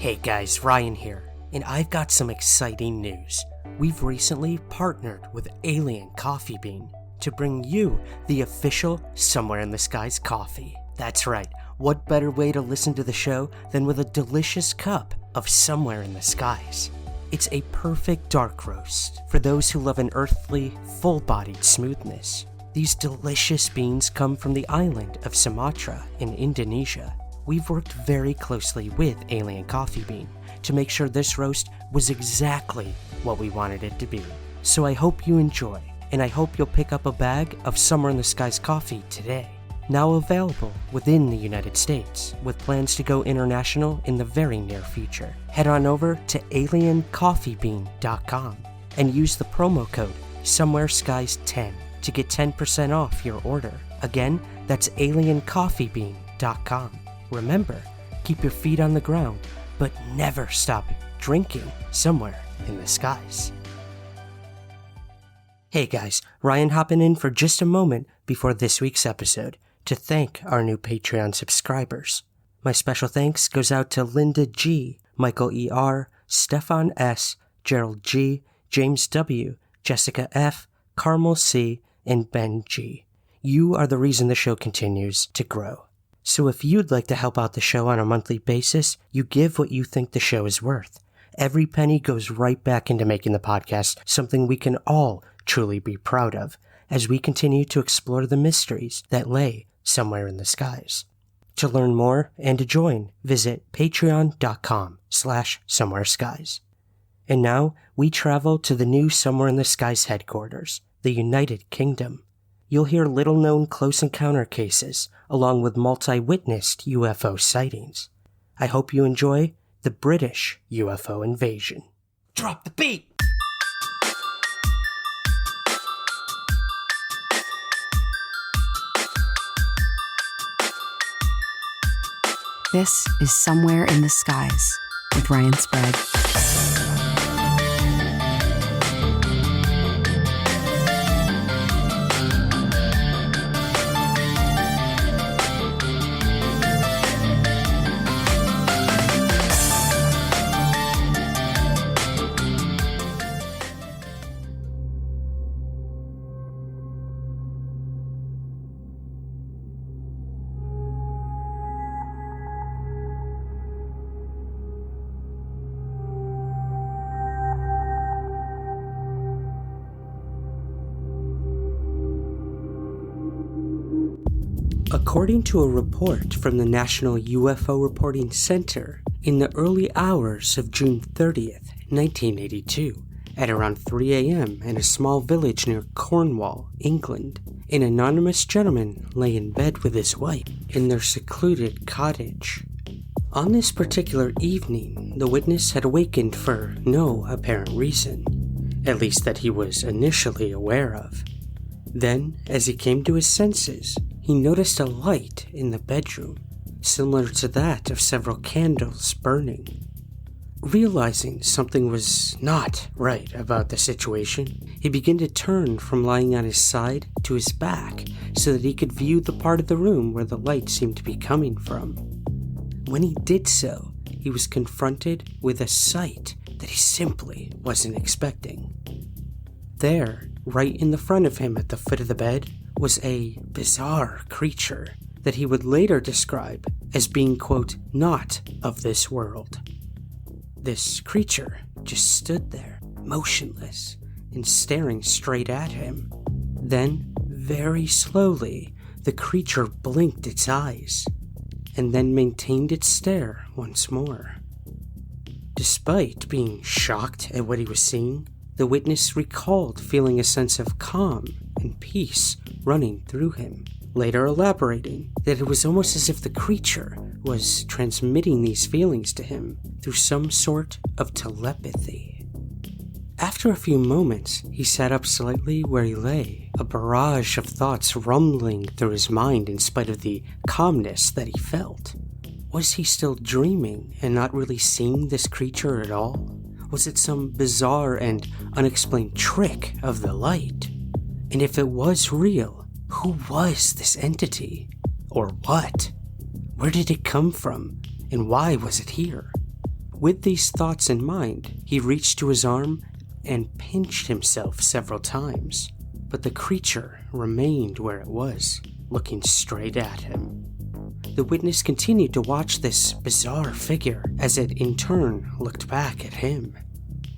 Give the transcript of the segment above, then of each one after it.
Hey guys, Ryan here, and I've got some exciting news. We've recently partnered with Alien Coffee Bean to bring you the official Somewhere in the Skies coffee. That's right, what better way to listen to the show than with a delicious cup of Somewhere in the Skies? It's a perfect dark roast for those who love an earthly, full-bodied smoothness. These delicious beans come from the island of Sumatra in Indonesia. We've worked very closely with Alien Coffee Bean to make sure this roast was exactly what we wanted it to be. So I hope you enjoy, and I hope you'll pick up a bag of Somewhere in the Skies coffee today. Now available within the United States, with plans to go international in the very near future. Head on over to aliencoffeebean.com and use the promo code SomewhereSkies10 to get 10% off your order. Again, that's aliencoffeebean.com. Remember, keep your feet on the ground, but never stop drinking somewhere in the skies. Hey guys, Ryan hopping in for just a moment before this week's episode to thank our new Patreon subscribers. My special thanks goes out to Linda G, Michael E.R., Stefan S., Gerald G., James W., Jessica F., Carmel C., and Ben G. You are the reason the show continues to grow. So if you'd like to help out the show on a monthly basis, you give what you think the show is worth. Every penny goes right back into making the podcast something we can all truly be proud of as we continue to explore the mysteries that lay somewhere in the skies. To learn more and to join, visit patreon.com/somewhereskies. And now we travel to the new Somewhere in the Skies headquarters, the United Kingdom. You'll hear little-known close encounter cases, along with multi-witnessed UFO sightings. I hope you enjoy the British UFO invasion. Drop the beat! This is Somewhere in the Skies with Ryan Sprague. According to a report from the National UFO Reporting Center, in the early hours of June 30th, 1982, at around 3 a.m. in a small village near Cornwall, England, an anonymous gentleman lay in bed with his wife in their secluded cottage. On this particular evening, the witness had awakened for no apparent reason, at least that he was initially aware of. Then, as he came to his senses, he noticed a light in the bedroom, similar to that of several candles burning. Realizing something was not right about the situation, he began to turn from lying on his side to his back so that he could view the part of the room where the light seemed to be coming from. When he did so, he was confronted with a sight that he simply wasn't expecting. There, right in the front of him at the foot of the bed, was a bizarre creature that he would later describe as being, quote, not of this world. This creature just stood there, motionless, and staring straight at him. Then, very slowly, the creature blinked its eyes, and then maintained its stare once more. Despite being shocked at what he was seeing, the witness recalled feeling a sense of calm and peace running through him, later elaborating that it was almost as if the creature was transmitting these feelings to him through some sort of telepathy. After a few moments, he sat up slightly where he lay, a barrage of thoughts rumbling through his mind in spite of the calmness that he felt. Was he still dreaming and not really seeing this creature at all? Was it some bizarre and unexplained trick of the light? And if it was real, who was this entity? Or what? Where did it come from? And why was it here? With these thoughts in mind, he reached to his arm and pinched himself several times, but the creature remained where it was, looking straight at him. The witness continued to watch this bizarre figure as it in turn looked back at him.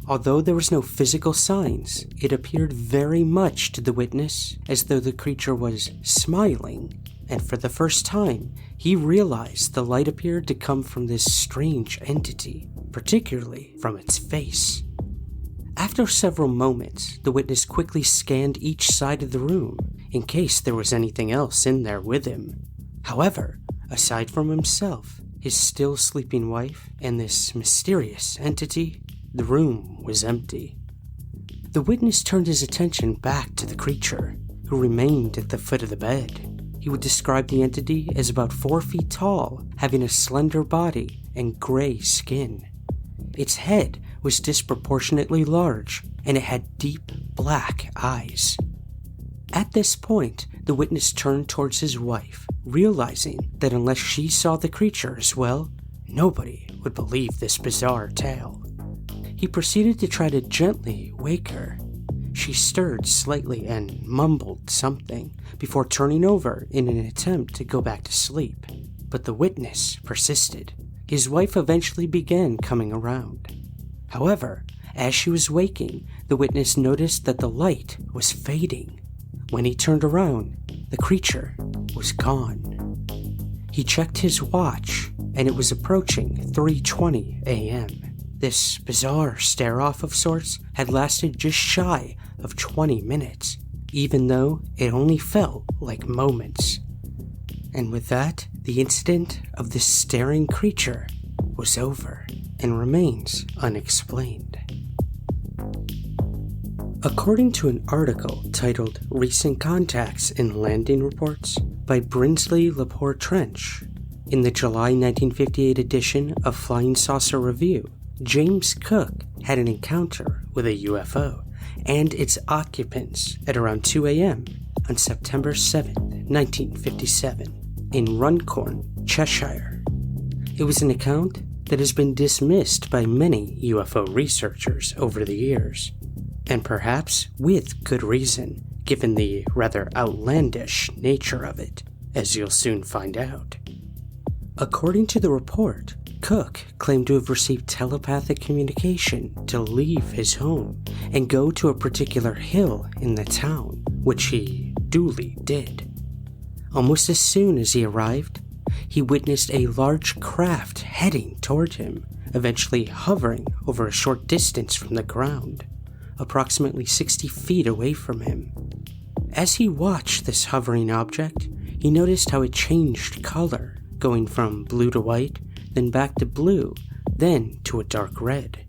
Although there was no physical signs, it appeared very much to the witness as though the creature was smiling, and for the first time, he realized the light appeared to come from this strange entity, particularly from its face. After several moments, the witness quickly scanned each side of the room in case there was anything else in there with him. However, aside from himself, his still sleeping wife, and this mysterious entity, the room was empty. The witness turned his attention back to the creature, who remained at the foot of the bed. He would describe the entity as about 4 feet tall, having a slender body and gray skin. Its head was disproportionately large, and it had deep black eyes. At this point, the witness turned towards his wife, realizing that unless she saw the creature as well, nobody would believe this bizarre tale. He proceeded to try to gently wake her. She stirred slightly and mumbled something before turning over in an attempt to go back to sleep, but the witness persisted. His wife eventually began coming around. However, as she was waking, the witness noticed that the light was fading. When he turned around, the creature was gone. He checked his watch, and it was approaching 3:20 a.m. This bizarre stare-off of sorts had lasted just shy of 20 minutes, even though it only felt like moments. And with that, the incident of this staring creature was over and remains unexplained. According to an article titled Recent Contacts in Landing Reports by Brinsley Laporte Trench, in the July 1958 edition of Flying Saucer Review, James Cook had an encounter with a UFO and its occupants at around 2 a.m. on September 7, 1957, in Runcorn, Cheshire. It was an account that has been dismissed by many UFO researchers over the years, and perhaps with good reason, given the rather outlandish nature of it, as you'll soon find out. According to the report, Cook claimed to have received telepathic communication to leave his home and go to a particular hill in the town, which he duly did. Almost as soon as he arrived, he witnessed a large craft heading toward him, eventually hovering over a short distance from the ground, approximately 60 feet away from him. As he watched this hovering object, he noticed how it changed color, going from blue to white, then back to blue, then to a dark red.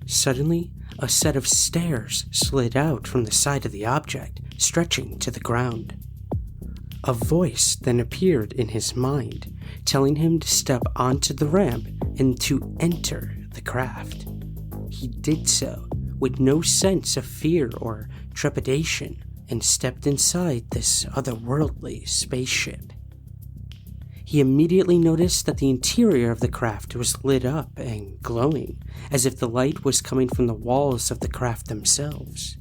Suddenly, a set of stairs slid out from the side of the object, stretching to the ground. A voice then appeared in his mind, telling him to step onto the ramp and to enter the craft. He did so, with no sense of fear or trepidation, and stepped inside this otherworldly spaceship. He immediately noticed that the interior of the craft was lit up and glowing, as if the light was coming from the walls of the craft themselves.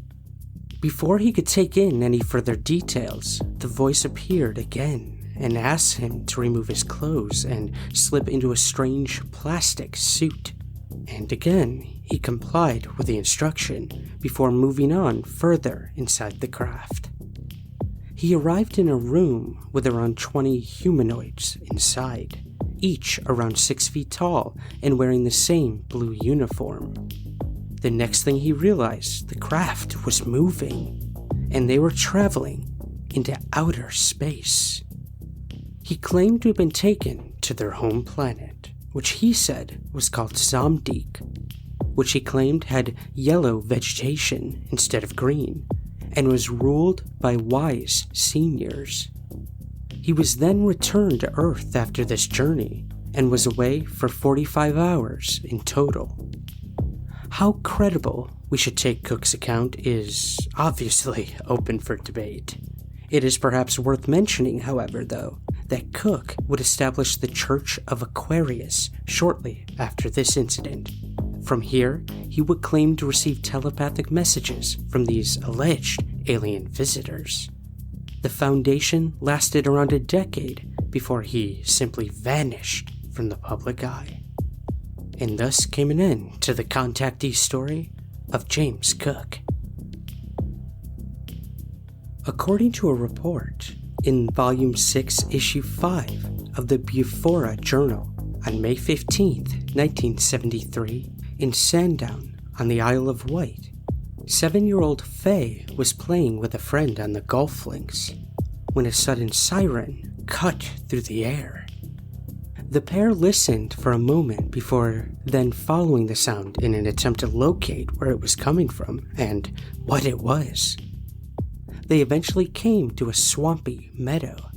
Before he could take in any further details, the voice appeared again and asked him to remove his clothes and slip into a strange plastic suit. And again, he complied with the instruction before moving on further inside the craft. He arrived in a room with around 20 humanoids inside, each around 6 feet tall and wearing the same blue uniform. The next thing he realized, the craft was moving, and they were traveling into outer space. He claimed to have been taken to their home planet, which he said was called Zomdeek, which he claimed had yellow vegetation instead of green, and was ruled by wise seniors. He was then returned to Earth after this journey, and was away for 45 hours in total. How credible we should take Cook's account is obviously open for debate. It is perhaps worth mentioning, however, though, that Cook would establish the Church of Aquarius shortly after this incident. From here, he would claim to receive telepathic messages from these alleged alien visitors. The foundation lasted around a decade before he simply vanished from the public eye. And thus came an end to the contactee story of James Cook. According to a report in Volume 6, Issue 5 of the Bufora Journal on May 15, 1973, in Sandown on the Isle of Wight, 7-year-old Faye was playing with a friend on the golf links when a sudden siren cut through the air. The pair listened for a moment before then following the sound in an attempt to locate where it was coming from and what it was. They eventually came to a swampy meadow.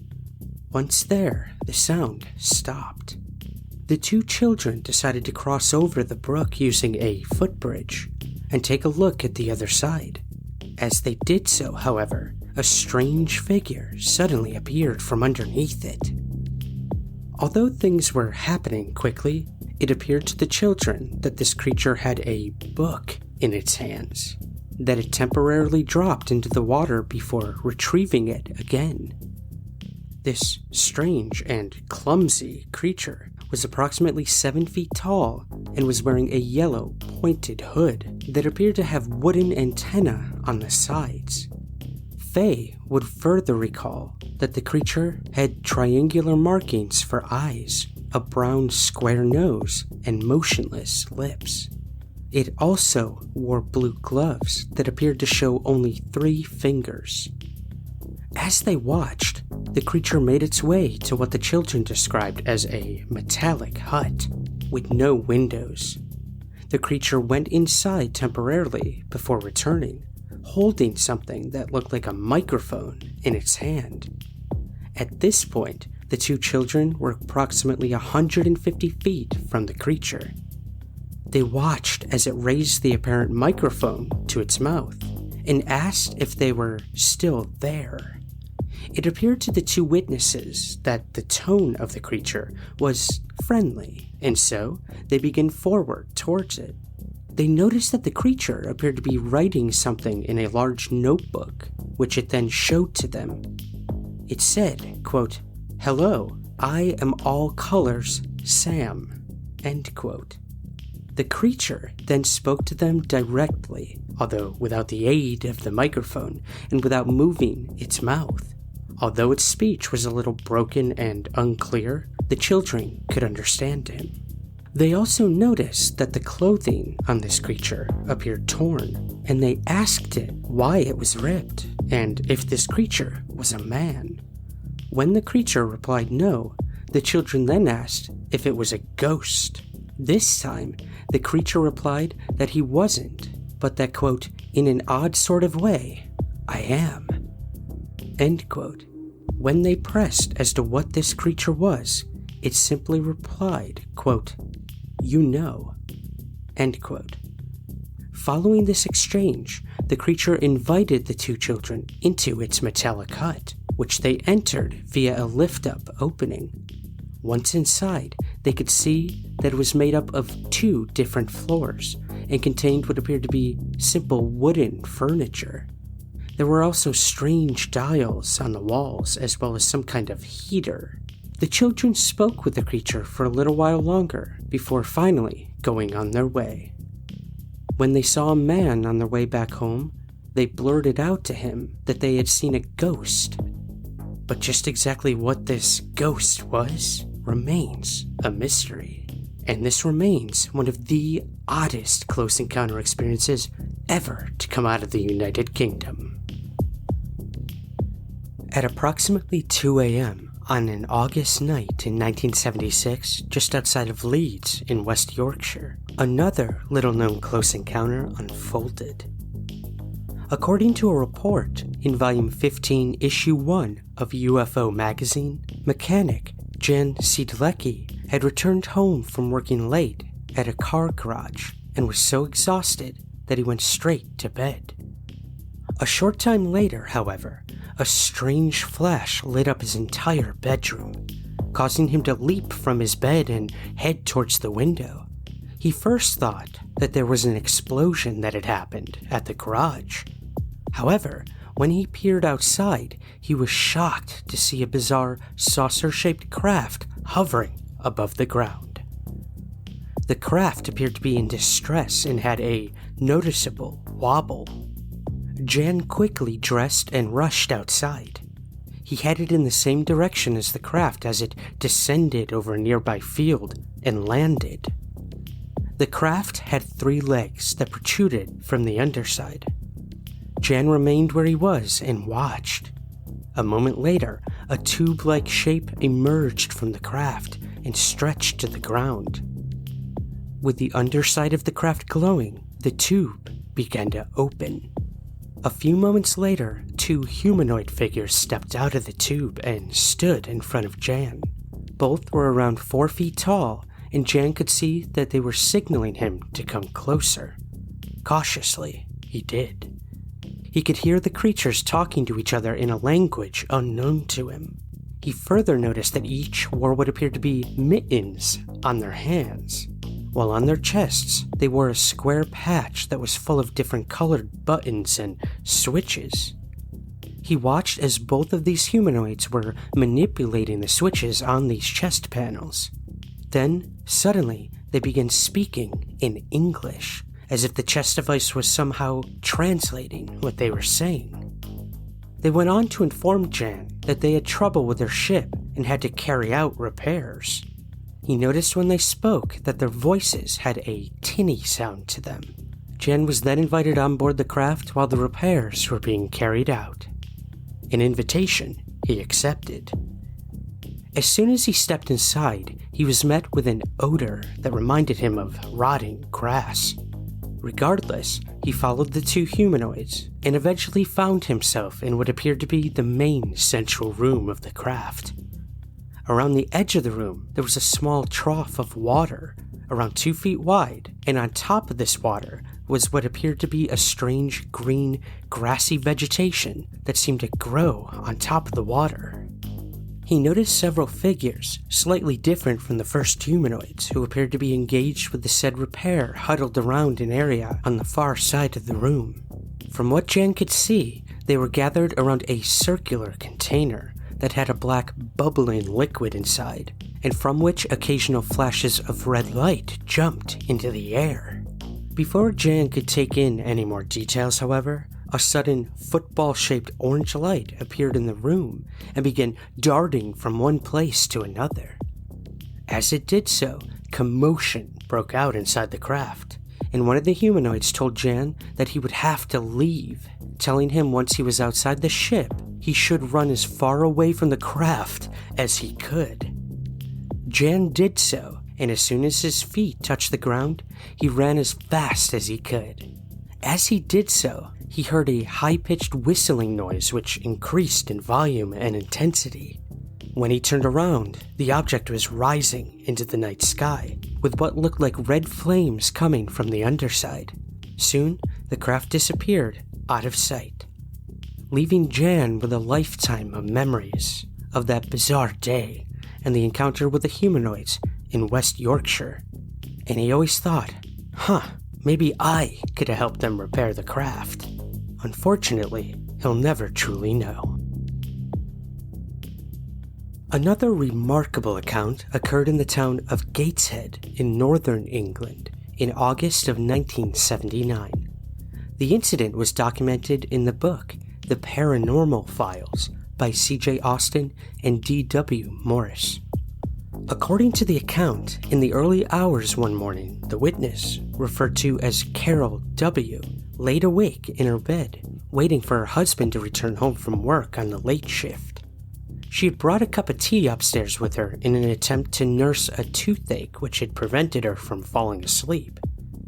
Once there, the sound stopped. The two children decided to cross over the brook using a footbridge and take a look at the other side. As they did so, however, a strange figure suddenly appeared from underneath it. Although things were happening quickly, it appeared to the children that this creature had a book in its hands, that it temporarily dropped into the water before retrieving it again. This strange and clumsy creature was approximately 7 feet tall and was wearing a yellow pointed hood that appeared to have wooden antennae on the sides. Faye would further recall that the creature had triangular markings for eyes, a brown square nose, and motionless lips. It also wore blue gloves that appeared to show only 3 fingers. As they watched, the creature made its way to what the children described as a metallic hut with no windows. The creature went inside temporarily before returning, holding something that looked like a microphone in its hand. At this point, the two children were approximately 150 feet from the creature. They watched as it raised the apparent microphone to its mouth and asked if they were still there. It appeared to the two witnesses that the tone of the creature was friendly, and so they began forward towards it. They noticed that the creature appeared to be writing something in a large notebook, which it then showed to them. It said, quote, "Hello, I am all colors, Sam," end quote. The creature then spoke to them directly, although without the aid of the microphone and without moving its mouth. Although its speech was a little broken and unclear, the children could understand him. They also noticed that the clothing on this creature appeared torn, and they asked it why it was ripped and if this creature was a man. When the creature replied no, the children then asked if it was a ghost. This time, the creature replied that he wasn't, but that, quote, "in an odd sort of way, I am," end quote. When they pressed as to what this creature was, it simply replied, quote, "You know," end quote. Following this exchange, the creature invited the two children into its metallic hut, which they entered via a lift-up opening. Once inside, they could see that it was made up of 2 different floors and contained what appeared to be simple wooden furniture. There were also strange dials on the walls as well as some kind of heater. The children spoke with the creature for a little while longer before finally going on their way. When they saw a man on their way back home, they blurted out to him that they had seen a ghost. But just exactly what this ghost was remains a mystery, and this remains one of the oddest close encounter experiences ever to come out of the United Kingdom. At approximately 2 a.m. on an August night in 1976, just outside of Leeds in West Yorkshire, another little-known close encounter unfolded. According to a report in Volume 15, Issue 1 of UFO magazine, mechanic Jan Siedlecki had returned home from working late at a car garage and was so exhausted that he went straight to bed. A short time later, however, a strange flash lit up his entire bedroom, causing him to leap from his bed and head towards the window. He first thought that there was an explosion that had happened at the garage. However, when he peered outside, he was shocked to see a bizarre saucer-shaped craft hovering above the ground. The craft appeared to be in distress and had a noticeable wobble. Jan quickly dressed and rushed outside. He headed in the same direction as the craft as it descended over a nearby field and landed. The craft had 3 legs that protruded from the underside. Jan remained where he was and watched. A moment later, a tube-like shape emerged from the craft and stretched to the ground. With the underside of the craft glowing, the tube began to open. A few moments later, 2 humanoid figures stepped out of the tube and stood in front of Jan. Both were around 4 feet tall, and Jan could see that they were signaling him to come closer. Cautiously, he did. He could hear the creatures talking to each other in a language unknown to him. He further noticed that each wore what appeared to be mittens on their hands, while on their chests they wore a square patch that was full of different colored buttons and switches. He watched as both of these humanoids were manipulating the switches on these chest panels. Then, suddenly, they began speaking in English, as if the chest device was somehow translating what they were saying. They went on to inform Jan that they had trouble with their ship and had to carry out repairs. He noticed when they spoke that their voices had a tinny sound to them. Jan was then invited on board the craft while the repairs were being carried out. An invitation he accepted. As soon as he stepped inside, he was met with an odor that reminded him of rotting grass. Regardless, he followed the 2 humanoids and eventually found himself in what appeared to be the main central room of the craft. Around the edge of the room, there was a small trough of water, around 2 feet wide, and on top of this water was what appeared to be a strange green, grassy vegetation that seemed to grow on top of the water. He noticed several figures, slightly different from the first humanoids, who appeared to be engaged with the said repair huddled around an area on the far side of the room. From what Jan could see, they were gathered around a circular container that had a black bubbling liquid inside, and from which occasional flashes of red light jumped into the air. Before Jan could take in any more details, however, a sudden football-shaped orange light appeared in the room and began darting from one place to another. As it did so, commotion broke out inside the craft, and one of the humanoids told Jan that he would have to leave, telling him once he was outside the ship, he should run as far away from the craft as he could. Jan did so, and as soon as his feet touched the ground, he ran as fast as he could. As he did so, he heard a high-pitched whistling noise which increased in volume and intensity. When he turned around, the object was rising into the night sky, with what looked like red flames coming from the underside. Soon, the craft disappeared out of sight, leaving Jan with a lifetime of memories of that bizarre day and the encounter with the humanoids in West Yorkshire. And he always thought, maybe I could have helped them repair the craft. Unfortunately, he'll never truly know. Another remarkable account occurred in the town of Gateshead in northern England in August of 1979. The incident was documented in the book The Paranormal Files by C.J. Austin and D.W. Morris. According to the account, in the early hours one morning, the witness, referred to as Carol W., laid awake in her bed, waiting for her husband to return home from work on the late shift. She had brought a cup of tea upstairs with her in an attempt to nurse a toothache which had prevented her from falling asleep.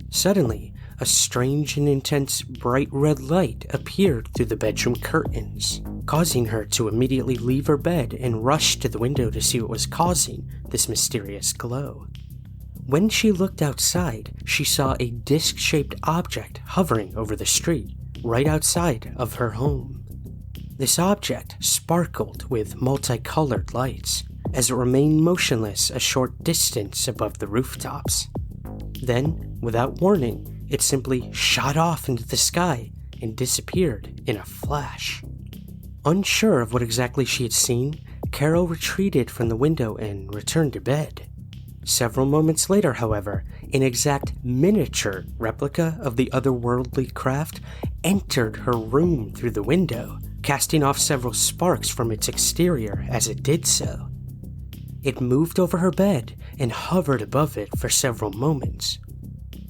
Suddenly, a strange and intense bright red light appeared through the bedroom curtains, causing her to immediately leave her bed and rush to the window to see what was causing this mysterious glow. When she looked outside, she saw a disc-shaped object hovering over the street, right outside of her home. This object sparkled with multicolored lights as it remained motionless a short distance above the rooftops. Then, without warning, it simply shot off into the sky and disappeared in a flash. Unsure of what exactly she had seen, Carol retreated from the window and returned to bed. Several moments later, however, an exact miniature replica of the otherworldly craft entered her room through the window, casting off several sparks from its exterior as it did so. It moved over her bed and hovered above it for several moments.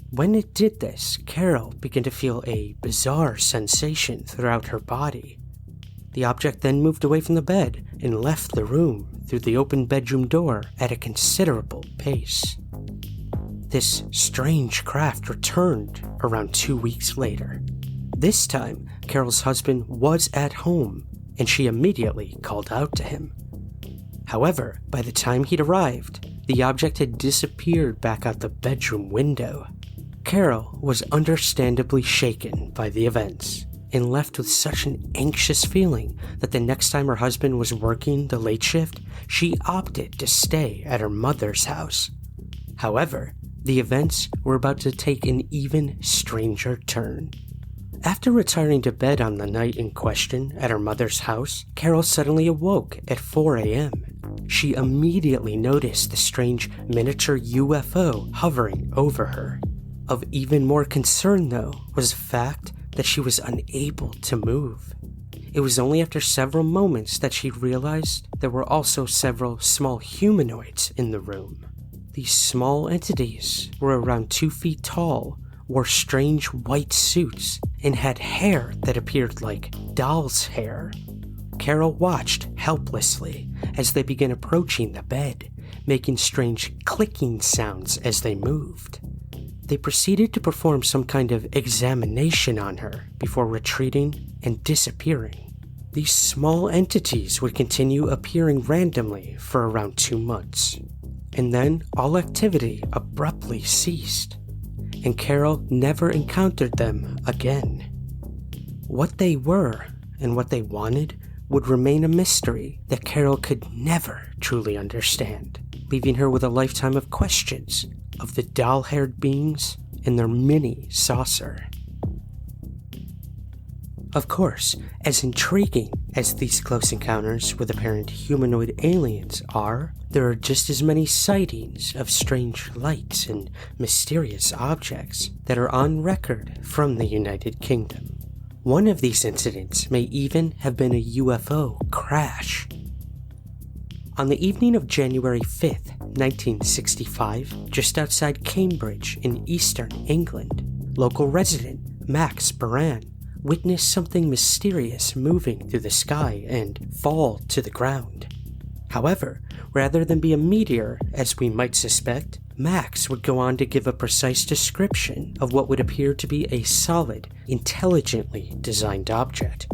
When it did this, Carol began to feel a bizarre sensation throughout her body. The object then moved away from the bed and left the room through the open bedroom door at a considerable pace. This strange craft returned around 2 weeks later. This time, Carol's husband was at home, and she immediately called out to him. However, by the time he'd arrived, the object had disappeared back out the bedroom window. Carol was understandably shaken by the events and left with such an anxious feeling that the next time her husband was working the late shift, she opted to stay at her mother's house. However, the events were about to take an even stranger turn. After retiring to bed on the night in question at her mother's house, Carol suddenly awoke at 4 a.m. She immediately noticed the strange miniature UFO hovering over her. Of even more concern, though, was the fact that she was unable to move. It was only after several moments that she realized there were also several small humanoids in the room. These small entities were around 2 feet tall, wore strange white suits, and had hair that appeared like doll's hair. Carol watched helplessly as they began approaching the bed, making strange clicking sounds as they moved. They proceeded to perform some kind of examination on her before retreating and disappearing. These small entities would continue appearing randomly for around 2 months, and then all activity abruptly ceased, and Carol never encountered them again. What they were and what they wanted would remain a mystery that Carol could never truly understand, leaving her with a lifetime of questions of the doll-haired beings and their mini saucer. Of course, as intriguing as these close encounters with apparent humanoid aliens are, there are just as many sightings of strange lights and mysterious objects that are on record from the United Kingdom. One of these incidents may even have been a UFO crash. On the evening of January 5th, 1965, just outside Cambridge in eastern England, local resident Max Baran witnessed something mysterious moving through the sky and fall to the ground. However, rather than be a meteor, as we might suspect, Max would go on to give a precise description of what would appear to be a solid, intelligently designed object.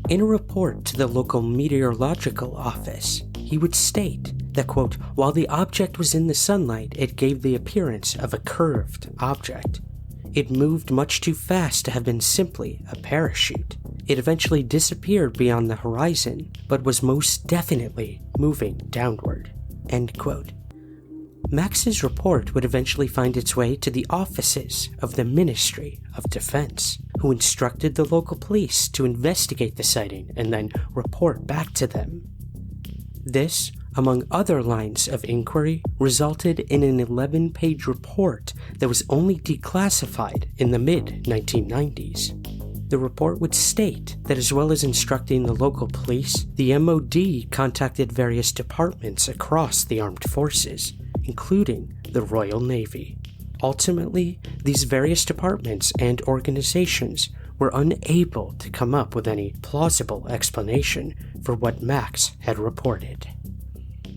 In a report to the local meteorological office, he would state that, quote, while the object was in the sunlight, it gave the appearance of a curved object. It moved much too fast to have been simply a parachute. It eventually disappeared beyond the horizon, but was most definitely moving downward, end quote. Max's report would eventually find its way to the offices of the Ministry of Defense, who instructed the local police to investigate the sighting and then report back to them. This, among other lines of inquiry, resulted in an 11-page report that was only declassified in the mid-1990s. The report would state that as well as instructing the local police, the MOD contacted various departments across the armed forces, including the Royal Navy. Ultimately, these various departments and organizations were unable to come up with any plausible explanation for what Max had reported.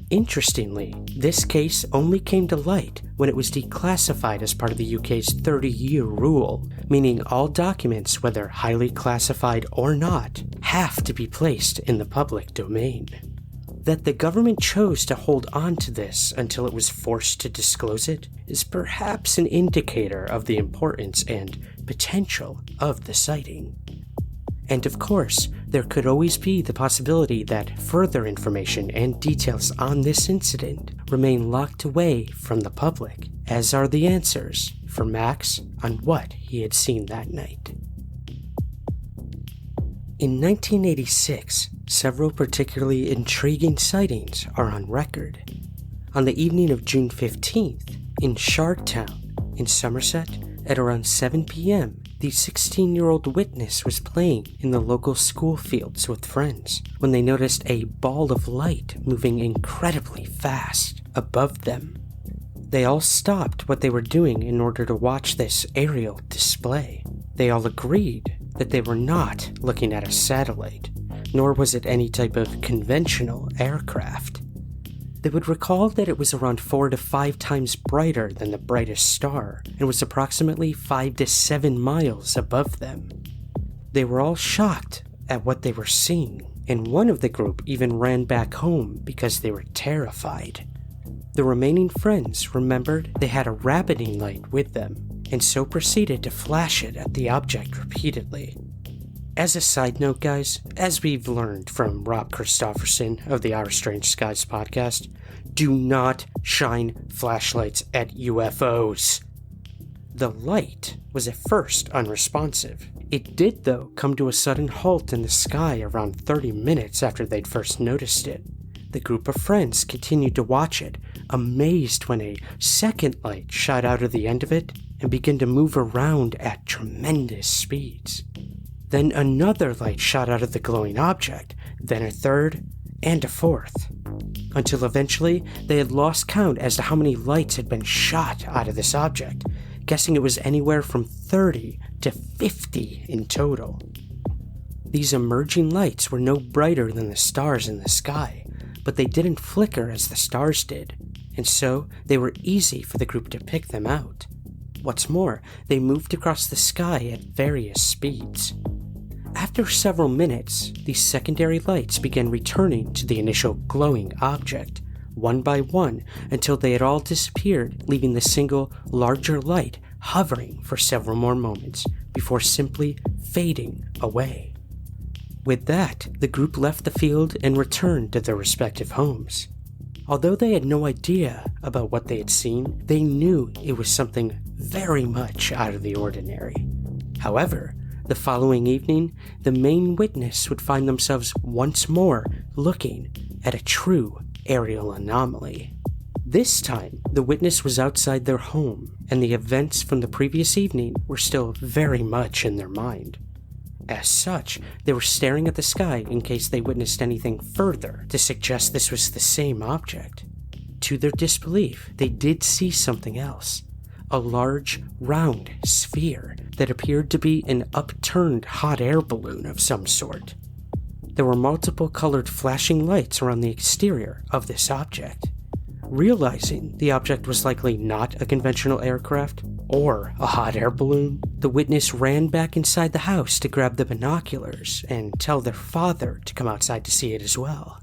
Interestingly, this case only came to light when it was declassified as part of the UK's 30-year rule, meaning all documents, whether highly classified or not, have to be placed in the public domain. That the government chose to hold on to this until it was forced to disclose it is perhaps an indicator of the importance and potential of the sighting. And of course, there could always be the possibility that further information and details on this incident remain locked away from the public, as are the answers for Max on what he had seen that night. In 1986, several particularly intriguing sightings are on record. On the evening of June 15th, in Shardtown, in Somerset, at around 7 p.m., the 16-year-old witness was playing in the local school fields with friends when they noticed a ball of light moving incredibly fast above them. They all stopped what they were doing in order to watch this aerial display. They all agreed that they were not looking at a satellite, nor was it any type of conventional aircraft. They would recall that it was around 4 to 5 times brighter than the brightest star and was approximately 5 to 7 miles above them. They were all shocked at what they were seeing, and one of the group even ran back home because they were terrified. The remaining friends remembered they had a rabbiting light with them, and so proceeded to flash it at the object repeatedly. As a side note, guys, as we've learned from Rob Christofferson of the Our Strange Skies podcast, do not shine flashlights at UFOs. The light was at first unresponsive. It did, though, come to a sudden halt in the sky around 30 minutes after they'd first noticed it. The group of friends continued to watch it, amazed when a second light shot out of the end of it and began to move around at tremendous speeds. Then another light shot out of the glowing object, then a third, and a fourth, until eventually they had lost count as to how many lights had been shot out of this object, guessing it was anywhere from 30 to 50 in total. These emerging lights were no brighter than the stars in the sky, but they didn't flicker as the stars did, and so they were easy for the group to pick them out. What's more, they moved across the sky at various speeds. After several minutes, these secondary lights began returning to the initial glowing object, one by one, until they had all disappeared, leaving the single, larger light hovering for several more moments before simply fading away. With that, the group left the field and returned to their respective homes. Although they had no idea about what they had seen, they knew it was something very much out of the ordinary. However, the following evening, the main witness would find themselves once more looking at a true aerial anomaly. This time, the witness was outside their home, and the events from the previous evening were still very much in their mind. As such, they were staring at the sky in case they witnessed anything further to suggest this was the same object. To their disbelief, they did see something else. A large, round sphere that appeared to be an upturned hot air balloon of some sort. There were multiple colored flashing lights around the exterior of this object. Realizing the object was likely not a conventional aircraft or a hot air balloon, the witness ran back inside the house to grab the binoculars and tell their father to come outside to see it as well.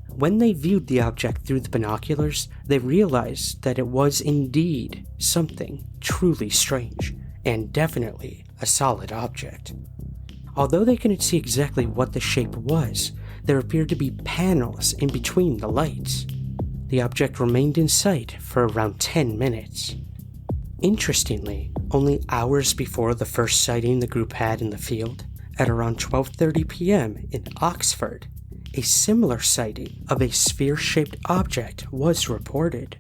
When they viewed the object through the binoculars, they realized that it was indeed something truly strange, and definitely a solid object. Although they couldn't see exactly what the shape was, there appeared to be panels in between the lights. The object remained in sight for around 10 minutes. Interestingly, only hours before the first sighting the group had in the field, at around 12:30 p.m. in Oxford, a similar sighting of a sphere-shaped object was reported.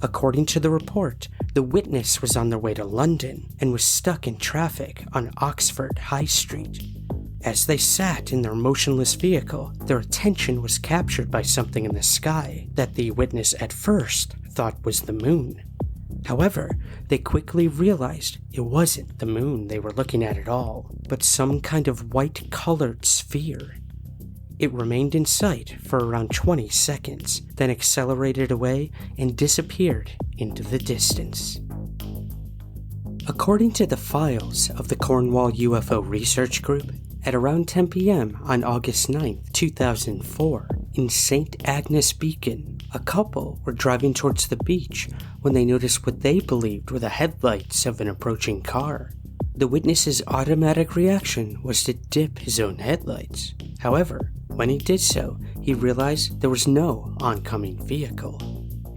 According to the report, the witness was on their way to London and was stuck in traffic on Oxford High Street. As they sat in their motionless vehicle, their attention was captured by something in the sky that the witness at first thought was the moon. However, they quickly realized it wasn't the moon they were looking at all, but some kind of white-colored sphere. It remained in sight for around 20 seconds, then accelerated away and disappeared into the distance. According to the files of the Cornwall UFO Research Group, at around 10 p.m. on August 9, 2004, in St. Agnes Beacon, a couple were driving towards the beach when they noticed what they believed were the headlights of an approaching car. The witness's automatic reaction was to dip his own headlights. However, when he did so, he realized there was no oncoming vehicle.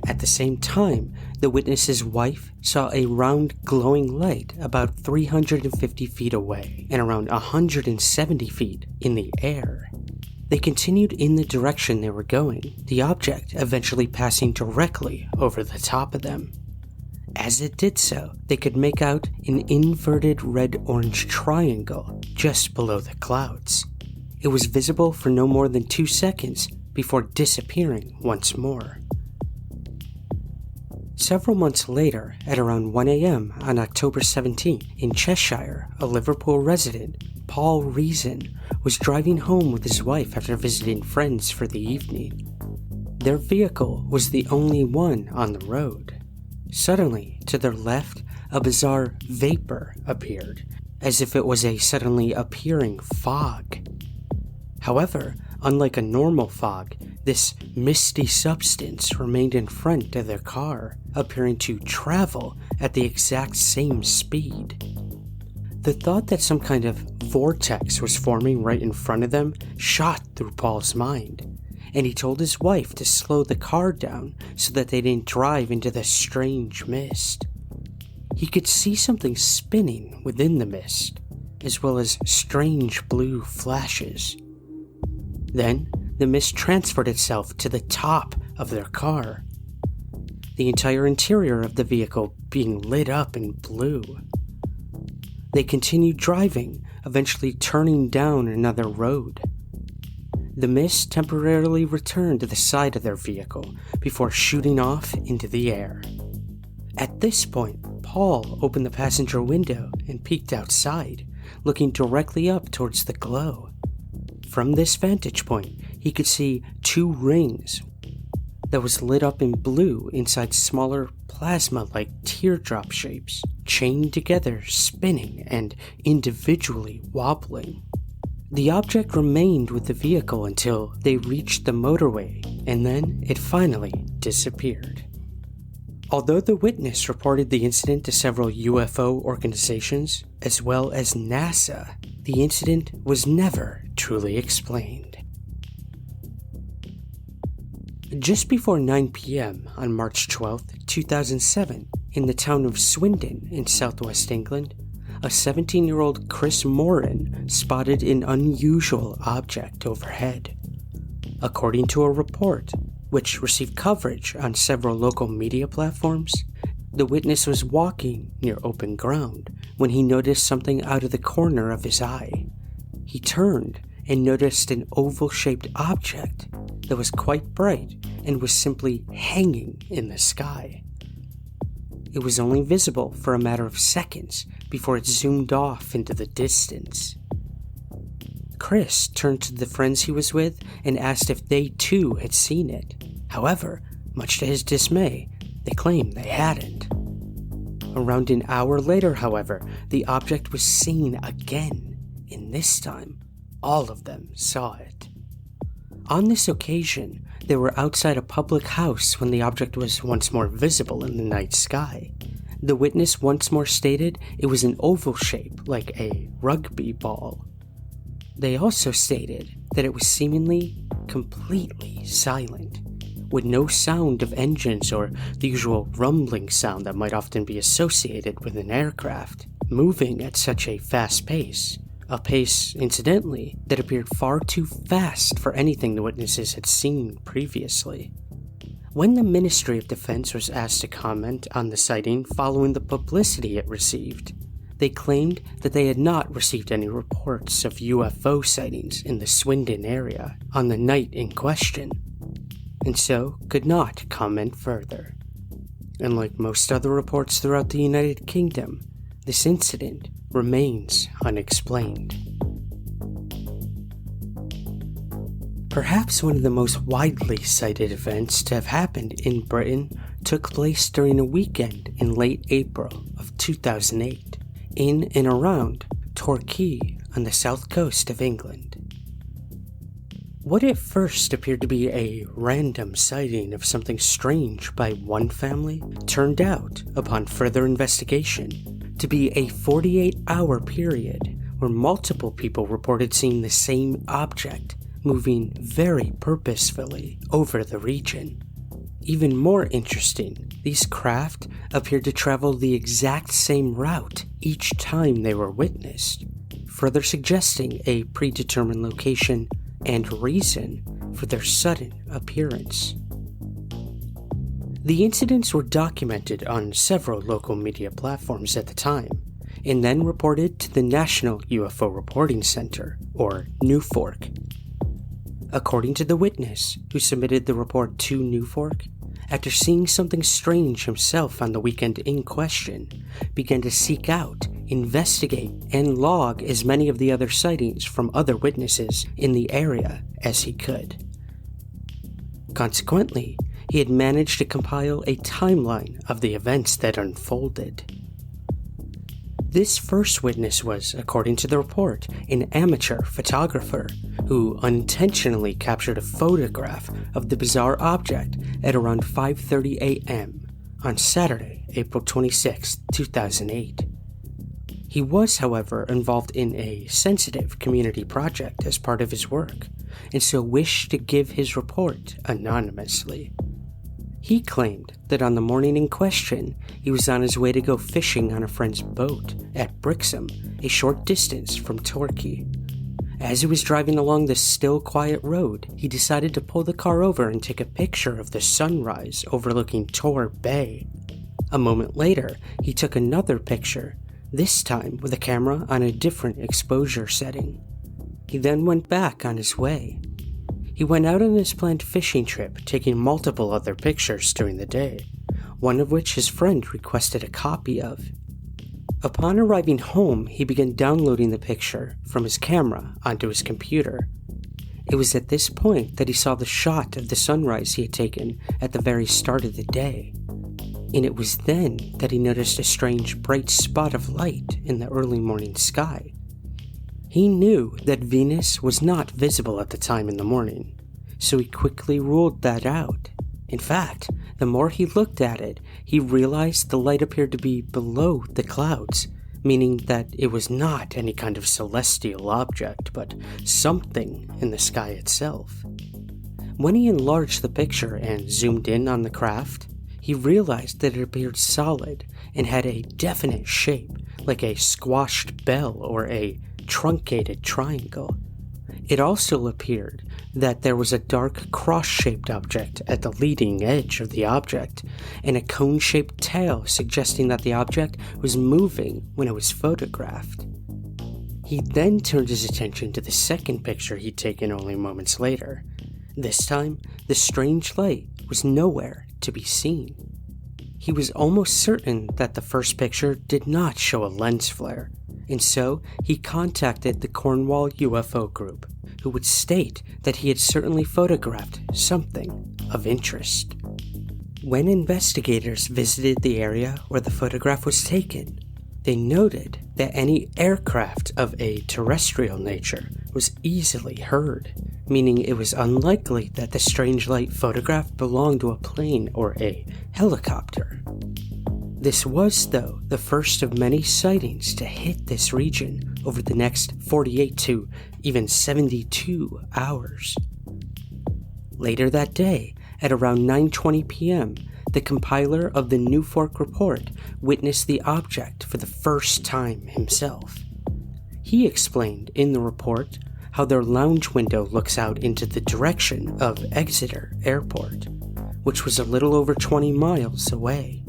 At the same time, the witness's wife saw a round glowing light about 350 feet away and around 170 feet in the air. They continued in the direction they were going, the object eventually passing directly over the top of them. As it did so, they could make out an inverted red-orange triangle just below the clouds. It was visible for no more than 2 seconds before disappearing once more. Several months later, at around 1 a.m. on October 17 in Cheshire, a Liverpool resident, Paul Reason, was driving home with his wife after visiting friends for the evening. Their vehicle was the only one on the road. Suddenly, to their left, a bizarre vapor appeared, as if it was a suddenly appearing fog. However, unlike a normal fog, this misty substance remained in front of their car, appearing to travel at the exact same speed. The thought that some kind of vortex was forming right in front of them shot through Paul's mind, and he told his wife to slow the car down so that they didn't drive into the strange mist. He could see something spinning within the mist, as well as strange blue flashes. Then, the mist transferred itself to the top of their car, the entire interior of the vehicle being lit up in blue. They continued driving, eventually turning down another road. The mist temporarily returned to the side of their vehicle before shooting off into the air. At this point, Paul opened the passenger window and peeked outside, looking directly up towards the glow. From this vantage point, he could see 2 rings that was lit up in blue inside smaller plasma-like teardrop shapes, chained together, spinning, and individually wobbling. The object remained with the vehicle until they reached the motorway, and then it finally disappeared. Although the witness reported the incident to several UFO organizations, as well as NASA, the incident was never truly explained. Just before 9 p.m. on March 12, 2007, in the town of Swindon in southwest England, a 17-year-old Chris Moran spotted an unusual object overhead. According to a report, which received coverage on several local media platforms, the witness was walking near open ground when he noticed something out of the corner of his eye. He turned and noticed an oval-shaped object that was quite bright and was simply hanging in the sky. It was only visible for a matter of seconds before it zoomed off into the distance. Chris turned to the friends he was with and asked if they too had seen it. However, much to his dismay, they claimed they hadn't. Around an hour later, however, the object was seen again, and this time, all of them saw it. On this occasion, they were outside a public house when the object was once more visible in the night sky. The witness once more stated it was an oval shape like a rugby ball. They also stated that it was seemingly completely silent, with no sound of engines or the usual rumbling sound that might often be associated with an aircraft, moving at such a fast pace. A pace, incidentally, that appeared far too fast for anything the witnesses had seen previously. When the Ministry of Defense was asked to comment on the sighting following the publicity it received, they claimed that they had not received any reports of UFO sightings in the Swindon area on the night in question, and so could not comment further. And like most other reports throughout the United Kingdom, this incident remains unexplained. Perhaps one of the most widely cited events to have happened in Britain took place during a weekend in late April of 2008 in and around Torquay on the south coast of England. What at first appeared to be a random sighting of something strange by one family turned out, upon further investigation, to be a 48-hour period where multiple people reported seeing the same object moving very purposefully over the region. Even more interesting, these craft appeared to travel the exact same route each time they were witnessed, further suggesting a predetermined location and reason for their sudden appearance. The incidents were documented on several local media platforms at the time, and then reported to the National UFO Reporting Center, or NUFORC. According to the witness who submitted the report to NUFORC, after seeing something strange himself on the weekend in question, began to seek out, investigate, and log as many of the other sightings from other witnesses in the area as he could. Consequently, he had managed to compile a timeline of the events that unfolded. This first witness was, according to the report, an amateur photographer who unintentionally captured a photograph of the bizarre object at around 5:30 a.m. on Saturday, April 26, 2008. He was, however, involved in a sensitive community project as part of his work, and so wished to give his report anonymously. He claimed that on the morning in question, he was on his way to go fishing on a friend's boat at Brixham, a short distance from Torquay. As he was driving along the still, quiet road, he decided to pull the car over and take a picture of the sunrise overlooking Torbay. A moment later, he took another picture, this time with a camera on a different exposure setting. He then went back on his way. He went out on his planned fishing trip, taking multiple other pictures during the day, one of which his friend requested a copy of. Upon arriving home, he began downloading the picture from his camera onto his computer. It was at this point that he saw the shot of the sunrise he had taken at the very start of the day, and it was then that he noticed a strange bright spot of light in the early morning sky. He knew that Venus was not visible at the time in the morning, so he quickly ruled that out. In fact, the more he looked at it, he realized the light appeared to be below the clouds, meaning that it was not any kind of celestial object, but something in the sky itself. When he enlarged the picture and zoomed in on the craft, he realized that it appeared solid and had a definite shape, like a squashed bell or a truncated triangle. It also appeared that there was a dark cross-shaped object at the leading edge of the object, and a cone-shaped tail suggesting that the object was moving when it was photographed. He then turned his attention to the second picture he'd taken only moments later. This time, the strange light was nowhere to be seen. He was almost certain that the first picture did not show a lens flare, and so he contacted the Cornwall UFO group, who would state that he had certainly photographed something of interest. When investigators visited the area where the photograph was taken, they noted that any aircraft of a terrestrial nature was easily heard, meaning it was unlikely that the strange light photograph belonged to a plane or a helicopter. This was, though, the first of many sightings to hit this region over the next 48 to even 72 hours. Later that day, at around 9:20 p.m., the compiler of the NUFORC report witnessed the object for the first time himself. He explained in the report how their lounge window looks out into the direction of Exeter Airport, which was a little over 20 miles away.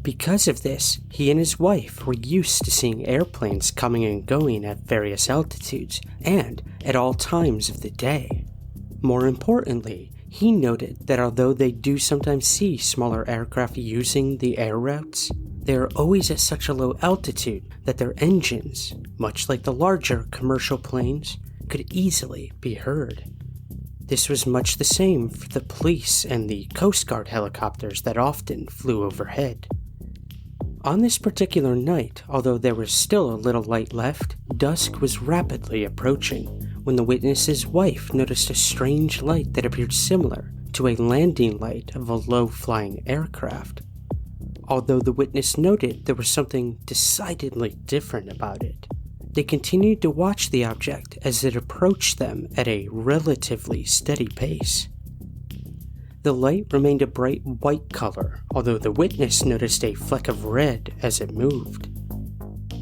Because of this, he and his wife were used to seeing airplanes coming and going at various altitudes and at all times of the day. More importantly, he noted that although they do sometimes see smaller aircraft using the air routes, they are always at such a low altitude that their engines, much like the larger commercial planes, could easily be heard. This was much the same for the police and the Coast Guard helicopters that often flew overhead. On this particular night, although there was still a little light left, dusk was rapidly approaching when the witness's wife noticed a strange light that appeared similar to a landing light of a low-flying aircraft. although the witness noted there was something decidedly different about it. They continued to watch the object as it approached them at a relatively steady pace. The light remained a bright white color, although the witness noticed a fleck of red as it moved.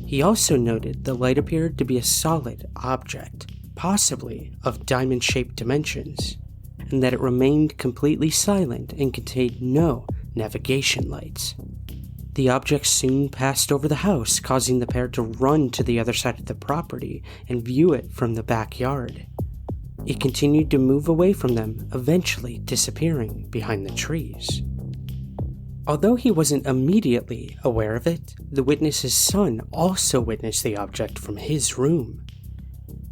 He also noted the light appeared to be a solid object, possibly of diamond-shaped dimensions, and that it remained completely silent and contained no navigation lights. The object soon passed over the house, causing the pair to run to the other side of the property and view it from the backyard. It continued to move away from them, eventually disappearing behind the trees. Although he wasn't immediately aware of it, the witness's son also witnessed the object from his room.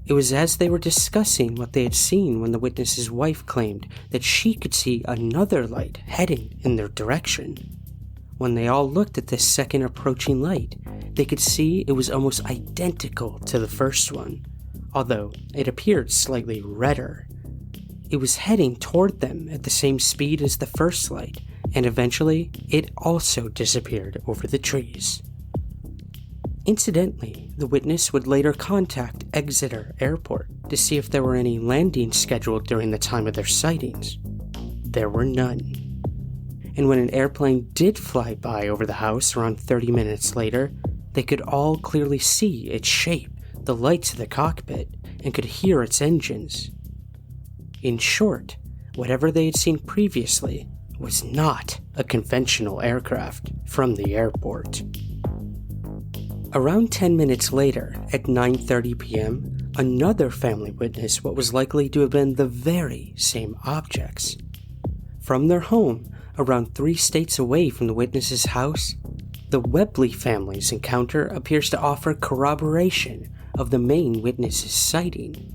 It was as they were discussing what they had seen when the witness's wife claimed that she could see another light heading in their direction. When they all looked at this second approaching light, they could see it was almost identical to the first one, although it appeared slightly redder. It was heading toward them at the same speed as the first light, and eventually it also disappeared over the trees. Incidentally, the witness would later contact Exeter Airport to see if there were any landings scheduled during the time of their sightings. There were none. And when an airplane did fly by over the house around 30 minutes later, they could all clearly see its shape, the lights of the cockpit, and could hear its engines. In short, whatever they had seen previously was not a conventional aircraft from the airport. Around 10 minutes later, at 9:30 p.m., another family witnessed what was likely to have been the very same objects. From their home, around 3 states away from the witness's house, the Webley family's encounter appears to offer corroboration of the main witness's sighting.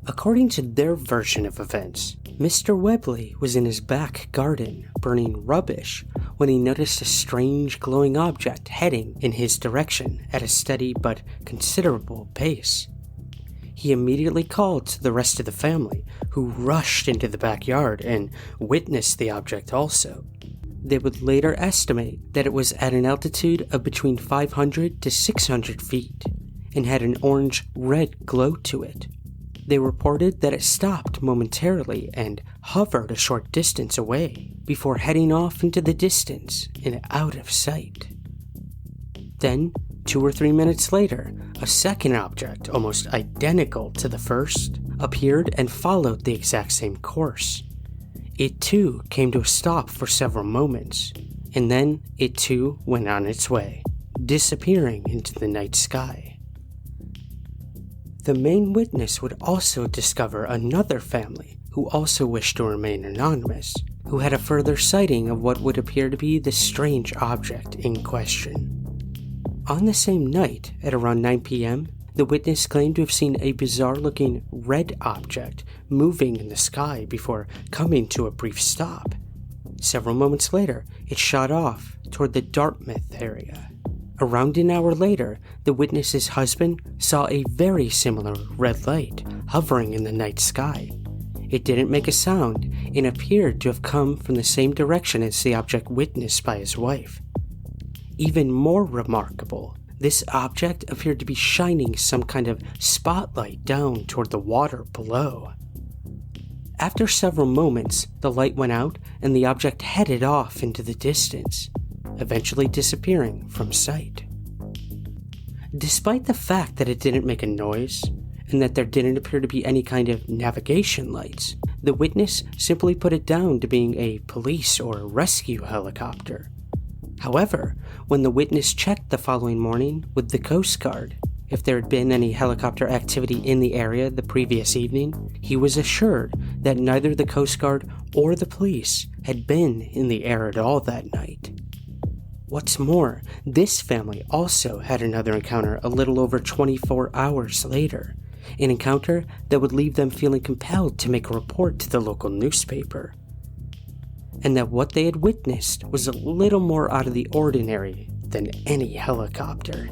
According to their version of events, Mr. Webley was in his back garden burning rubbish when he noticed a strange glowing object heading in his direction at a steady but considerable pace. He immediately called to the rest of the family, who rushed into the backyard and witnessed the object also. They would later estimate that it was at an altitude of between 500 to 600 feet and had an orange-red glow to it. They reported that it stopped momentarily and hovered a short distance away before heading off into the distance and out of sight. Then, 2 or 3 minutes later, a second object, almost identical to the first, appeared and followed the exact same course. It too came to a stop for several moments, and then it too went on its way, disappearing into the night sky. The main witness would also discover another family who also wished to remain anonymous, who had a further sighting of what would appear to be the strange object in question. On the same night, at around 9 p.m., the witness claimed to have seen a bizarre-looking red object moving in the sky before coming to a brief stop. Several moments later, it shot off toward the Dartmouth area. Around an hour later, the witness's husband saw a very similar red light hovering in the night sky. It didn't make a sound and appeared to have come from the same direction as the object witnessed by his wife. Even more remarkable, this object appeared to be shining some kind of spotlight down toward the water below. After several moments, the light went out and the object headed off into the distance, eventually disappearing from sight. Despite the fact that it didn't make a noise, and that there didn't appear to be any kind of navigation lights, the witness simply put it down to being a police or rescue helicopter. However, when the witness checked the following morning with the Coast Guard if there had been any helicopter activity in the area the previous evening, he was assured that neither the Coast Guard or the police had been in the air at all that night. What's more, this family also had another encounter a little over 24 hours later, an encounter that would leave them feeling compelled to make a report to the local newspaper. And that what they had witnessed was a little more out of the ordinary than any helicopter.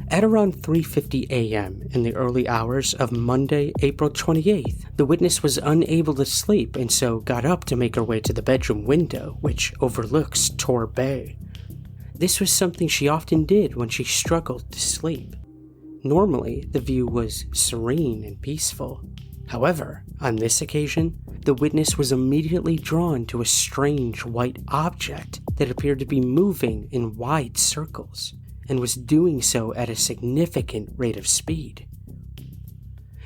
At around 3:50 a.m. in the early hours of Monday, April 28th, the witness was unable to sleep and so got up to make her way to the bedroom window, which overlooks Torbay. This was something she often did when she struggled to sleep. Normally, the view was serene and peaceful. However, on this occasion, the witness was immediately drawn to a strange white object that appeared to be moving in wide circles, and was doing so at a significant rate of speed.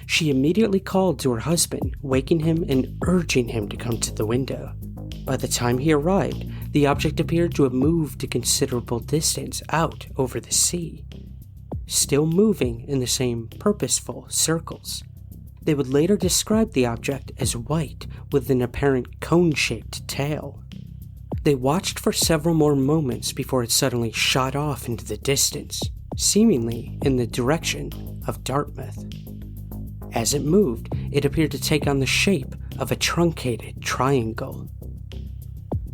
She immediately called to her husband, waking him and urging him to come to the window. By the time he arrived, the object appeared to have moved a considerable distance out over the sea, still moving in the same purposeful circles. They would later describe the object as white with an apparent cone-shaped tail. They watched for several more moments before it suddenly shot off into the distance, seemingly in the direction of Dartmouth. As it moved, it appeared to take on the shape of a truncated triangle.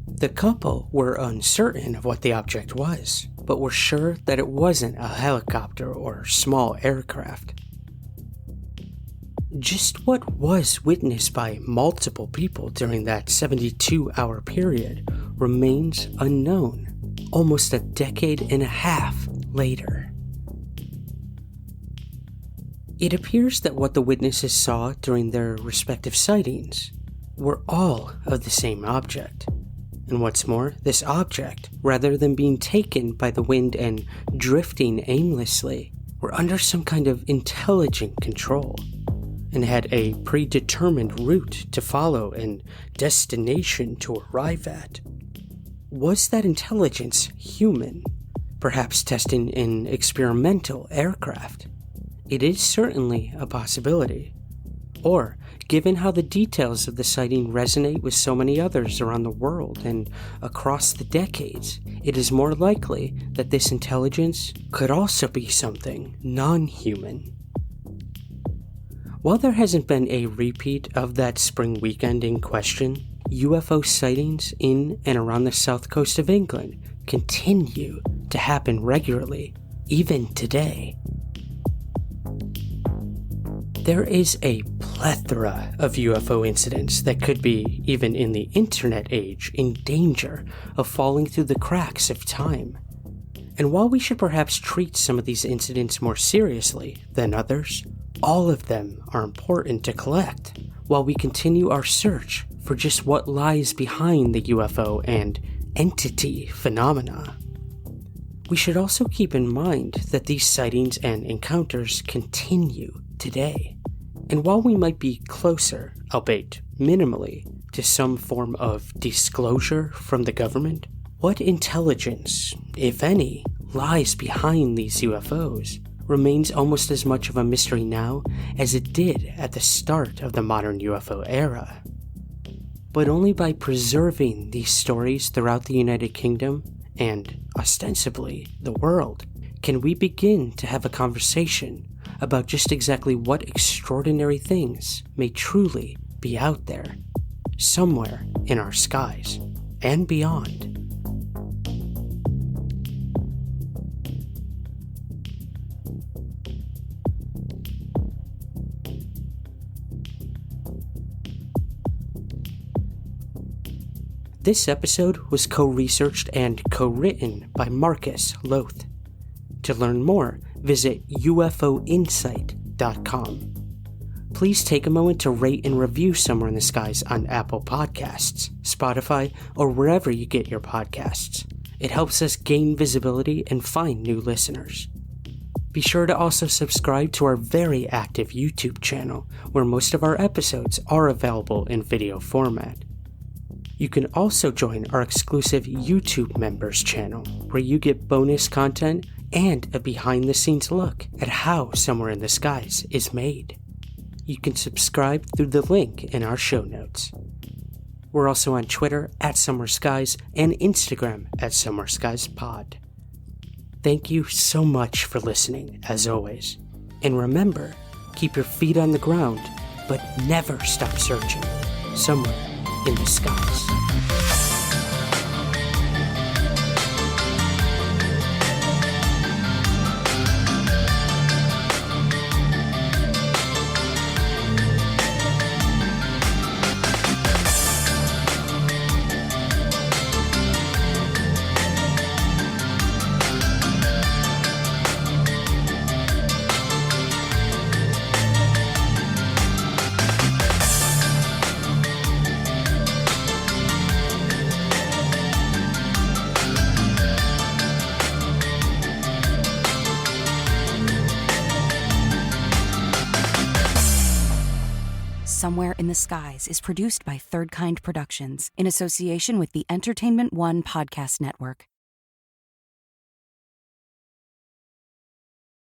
The couple were uncertain of what the object was, but were sure that it wasn't a helicopter or small aircraft. Just what was witnessed by multiple people during that 72-hour period remains unknown, almost a decade and a half later. It appears that what the witnesses saw during their respective sightings were all of the same object. And what's more, this object, rather than being taken by the wind and drifting aimlessly, were under some kind of intelligent control, and had a predetermined route to follow and destination to arrive at. Was that intelligence human? Perhaps testing an experimental aircraft? It is certainly a possibility. Or, given how the details of the sighting resonate with so many others around the world and across the decades, it is more likely that this intelligence could also be something non-human. While there hasn't been a repeat of that spring weekend in question, UFO sightings in and around the south coast of England continue to happen regularly, even today. There is a plethora of UFO incidents that could be, even in the internet age, in danger of falling through the cracks of time. And while we should perhaps treat some of these incidents more seriously than others, all of them are important to collect while we continue our search for just what lies behind the UFO and entity phenomena. We should also keep in mind that these sightings and encounters continue today. And while we might be closer, albeit minimally, to some form of disclosure from the government, what intelligence, if any, lies behind these UFOs remains almost as much of a mystery now as it did at the start of the modern UFO era. But only by preserving these stories throughout the United Kingdom, and ostensibly the world, can we begin to have a conversation about just exactly what extraordinary things may truly be out there, somewhere in our skies and beyond. This episode was co-researched and co-written by Marcus Loth. To learn more, visit ufoinsight.com. Please take a moment to rate and review Somewhere in the Skies on Apple Podcasts, Spotify, or wherever you get your podcasts. It helps us gain visibility and find new listeners. Be sure to also subscribe to our very active YouTube channel, where most of our episodes are available in video format. You can also join our exclusive YouTube members channel, where you get bonus content and a behind-the-scenes look at how Somewhere in the Skies is made. You can subscribe through the link in our show notes. We're also on Twitter at Somewhere Skies and Instagram at Somewhere Skies Pod. Thank you so much for listening, as always. And remember, keep your feet on the ground, but never stop searching somewhere in the skies. Somewhere in the Skies is produced by Third Kind Productions in association with the Entertainment One Podcast Network.